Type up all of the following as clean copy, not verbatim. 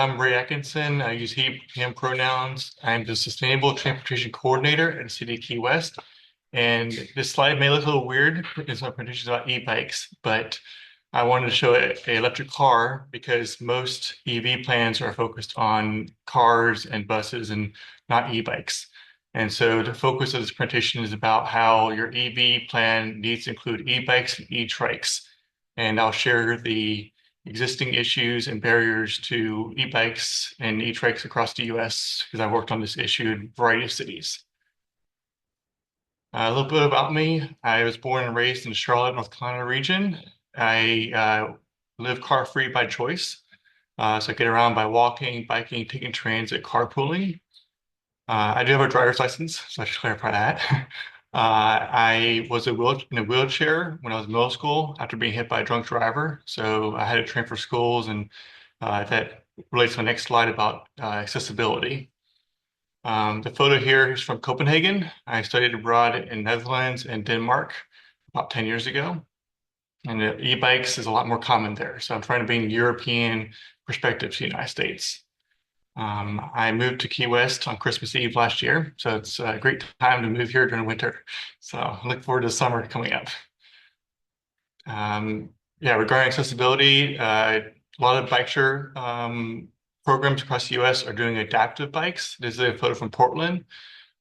I'm Ray Atkinson. I use he, him pronouns. I'm the Sustainable Transportation Coordinator at the City of Key West. And this slide may look a little weird because my presentation is about e-bikes, but I wanted to show an electric car because most EV plans are focused on cars and buses and not e-bikes. And so the focus of this presentation is about how your EV plan needs to include e-bikes and e-trikes. And I'll share the existing issues and barriers to e-bikes and e-trikes across the US because I've worked on this issue in a variety of cities. A little bit about me. I was born and raised in the Charlotte, North Carolina region. I live car-free by choice. So I get around by walking, biking, taking transit, carpooling. I do have a driver's license, so I should clarify that. I was in a wheelchair when I was in middle school after being hit by a drunk driver. So I had to train for schools, and that relates to my next slide about accessibility. The photo here is from Copenhagen. I studied abroad in Netherlands and Denmark about 10 years ago. And e-bikes is a lot more common there. So I'm trying to bring European perspective to the United States. I moved to Key West on Christmas Eve last year, so it's a great time to move here during winter. So I look forward to summer coming up. Yeah, regarding accessibility, a lot of bike share programs across the US are doing adaptive bikes. This is a photo from Portland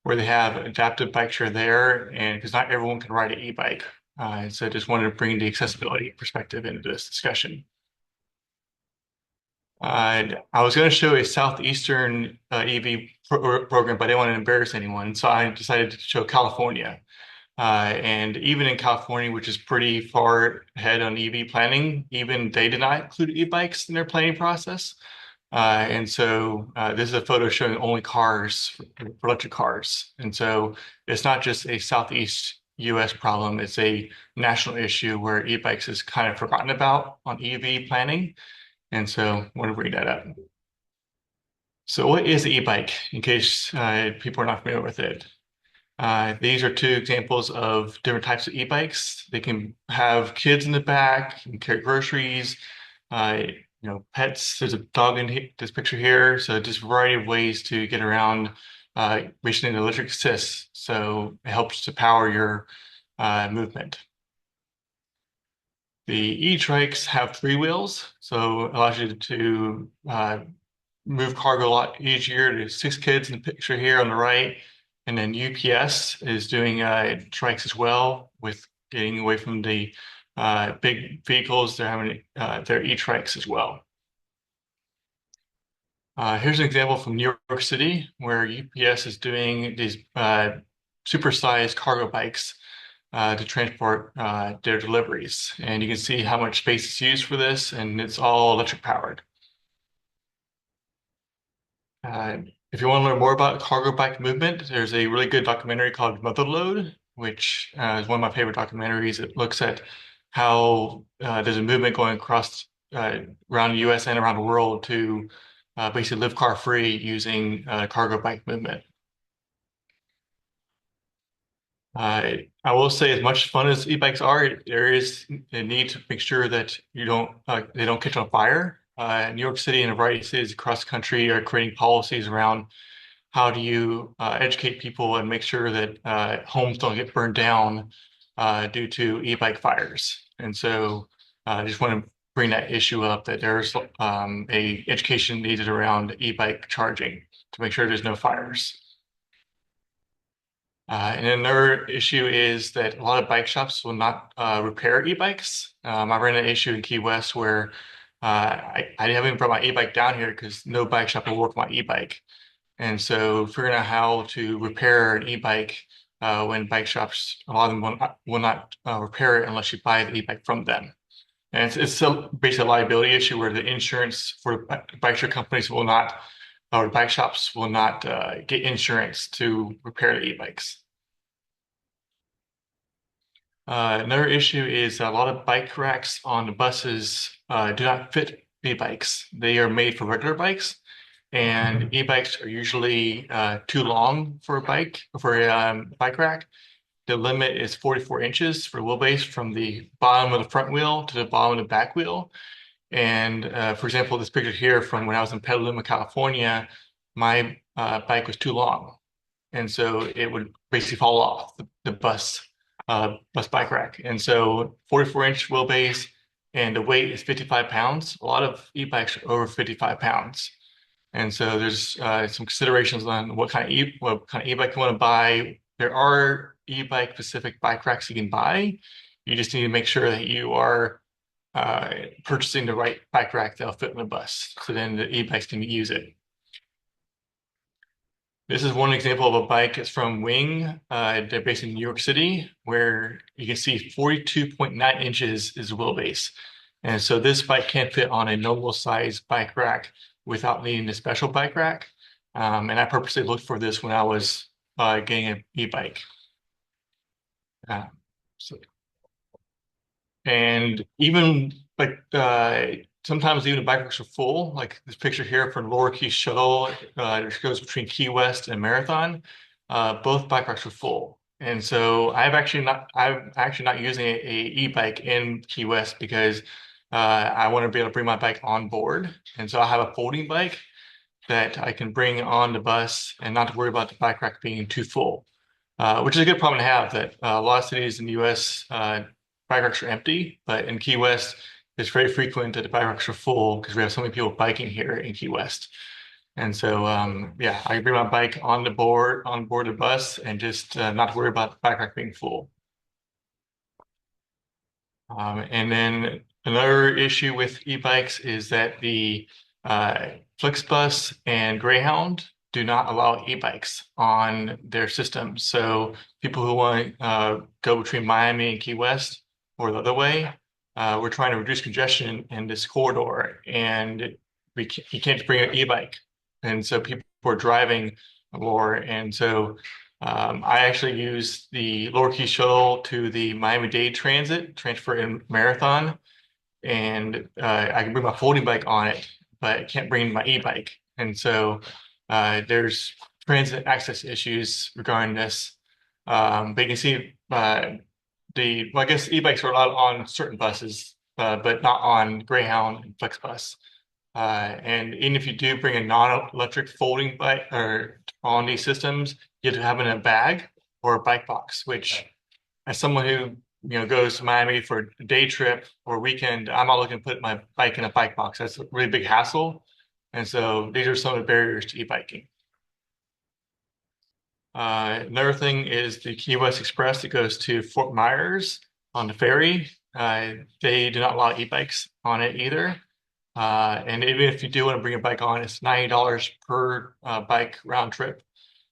where they have adaptive bike share there, and because not everyone can ride an e-bike. So I just wanted to bring the accessibility perspective into this discussion. I was going to show a Southeastern EV program, but I didn't want to embarrass anyone. So I decided to show California. And even in California, which is pretty far ahead on EV planning, even they did not include e-bikes in their planning process. And so this is a photo showing only cars for electric cars. And so it's not just a Southeast US problem, it's a national issue where e-bikes is kind of forgotten about on EV planning. And so I want to bring that up. So what is the e-bike, in case people are not familiar with it? These are two examples of different types of e-bikes. They can have kids in the back, can carry groceries, pets. There's a dog in this picture here. So just a variety of ways to get around basically an electric assist. So it helps to power your movement. The e-trikes have three wheels, so it allows you to move cargo a lot easier. There's six kids in the picture here on the right. And then UPS is doing trikes as well with getting away from the big vehicles. They're having their e-trikes as well. Here's an example from New York City where UPS is doing these supersized cargo bikes to transport their deliveries. And you can see how much space is used for this, and it's all electric powered. If you want to learn more about cargo bike movement, there's a really good documentary called Motherload, which is one of my favorite documentaries. It looks at how there's a movement going across around the US and around the world to basically live car free using cargo bike movement. I will say, as much fun as e-bikes are, there is a need to make sure that they don't catch on fire. New York City and a variety of cities across the country are creating policies around how do you educate people and make sure that homes don't get burned down due to e-bike fires. And so I just want to bring that issue up that there's a education needed around e-bike charging to make sure there's no fires. And another issue is that a lot of bike shops will not repair e-bikes. I ran an issue in Key West where I haven't even brought my e-bike down here because no bike shop will work my e-bike. And so figuring out how to repair an e-bike when bike shops, a lot of them will not repair it unless you buy the e-bike from them. And it's basically a liability issue where the insurance for bike shop companies will not, or bike shops will not get insurance to repair the e-bikes. Another issue is a lot of bike racks on the buses do not fit e-bikes. They are made for regular bikes, and e-bikes are usually too long for a bike rack. The limit is 44 inches for wheelbase from the bottom of the front wheel to the bottom of the back wheel. And for example, this picture here from when I was in Petaluma, California, my bike was too long. And so it would basically fall off the bus bike rack. And so 44-inch wheelbase and the weight is 55 pounds. A lot of e-bikes are over 55 pounds. And so there's some considerations on what kind of e-bike you want to buy. There are e-bike specific bike racks you can buy. You just need to make sure that you are purchasing the right bike rack that'll fit in the bus. So then the e-bikes can use it. This is one example of a bike. It's from Wing. They're based in New York City, where you can see 42.9 inches is the wheelbase. And so this bike can't fit on a normal size bike rack without needing a special bike rack. And I purposely looked for this when I was getting an e-bike. So and even like sometimes even the bike racks are full. Like this picture here from Lower Key Shuttle, which goes between Key West and Marathon. Both bike racks are full, and so I'm actually not using a e-bike in Key West because I want to be able to bring my bike on board, and so I have a folding bike that I can bring on the bus and not to worry about the bike rack being too full, which is a good problem to have. That a lot of cities in the U.S. Bike racks are empty, but in Key West, it's very frequent that the bike racks are full because we have so many people biking here in Key West. And so, yeah, I can bring my bike on board the bus, and just not to worry about the bike rack being full. And then another issue with e-bikes is that the Flixbus and Greyhound do not allow e-bikes on their systems. So people who want to go between Miami and Key West or the other way, we're trying to reduce congestion in this corridor, and you can't bring an e-bike. And so people are driving more. And so I actually use the Lower Key Shuttle to the Miami-Dade Transit, transfer in Marathon, and I can bring my folding bike on it, but I can't bring my e-bike. And so there's transit access issues regarding this. But you can see well, I guess e-bikes are allowed on certain buses, but not on Greyhound and FlexBus. And even if you do bring a non-electric folding bike or on these systems, you have to have it in a bag or a bike box, which as someone who goes to Miami for a day trip or a weekend, I'm not looking to put my bike in a bike box. That's a really big hassle. And so these are some of the barriers to e-biking. Another thing is the Key West Express that goes to Fort Myers on the ferry. They do not allow e-bikes on it either. And even if you do want to bring a bike on, it's $90 per bike round trip.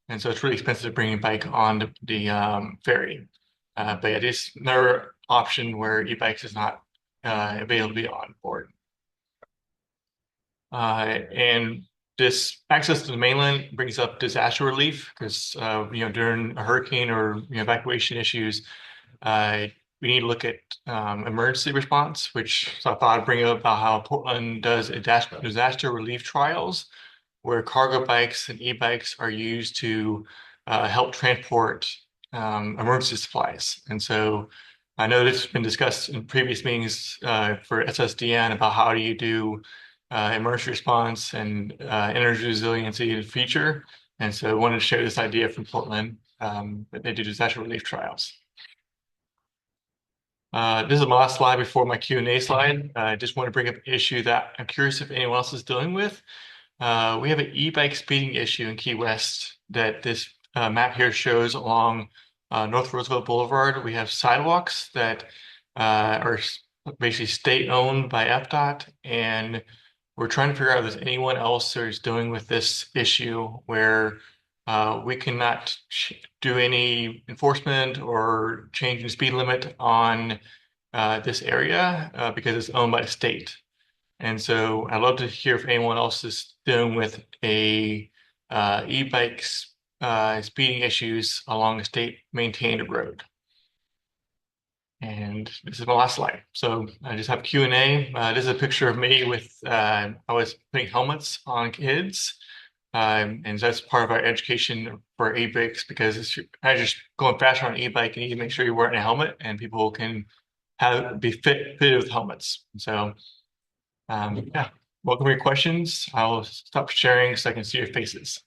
And so it's really expensive to bring a bike on the ferry. But it is another option where e-bikes is not available to be on board. And this access to the mainland brings up disaster relief because during a hurricane or evacuation issues, we need to look at emergency response, which so I thought I'd bring up about how Portland does disaster relief trials, where cargo bikes and e-bikes are used to help transport emergency supplies. And so I know this has been discussed in previous meetings for SSDN about how do you do emergency response and energy resiliency in the future. And so I wanted to share this idea from Portland that they do disaster relief trials. This is my last slide before my Q&A slide. I just want to bring up an issue that I'm curious if anyone else is dealing with. We have an e-bike speeding issue in Key West that this map here shows along North Roosevelt Boulevard. We have sidewalks that are basically state-owned by FDOT, and we're trying to figure out if there's anyone else who's dealing with this issue where we cannot do any enforcement or change the speed limit on this area because it's owned by the state. And so I'd love to hear if anyone else is dealing with a e-bikes speeding issues along a state maintained road. And this is my last slide. So I just have Q&A. This is a picture of me with, I was putting helmets on kids. And that's part of our education for e-bikes because as you're going faster on an e-bike, you need to make sure you're wearing a helmet and people can be fitted with helmets. So Yeah, welcome your questions. I'll stop sharing so I can see your faces.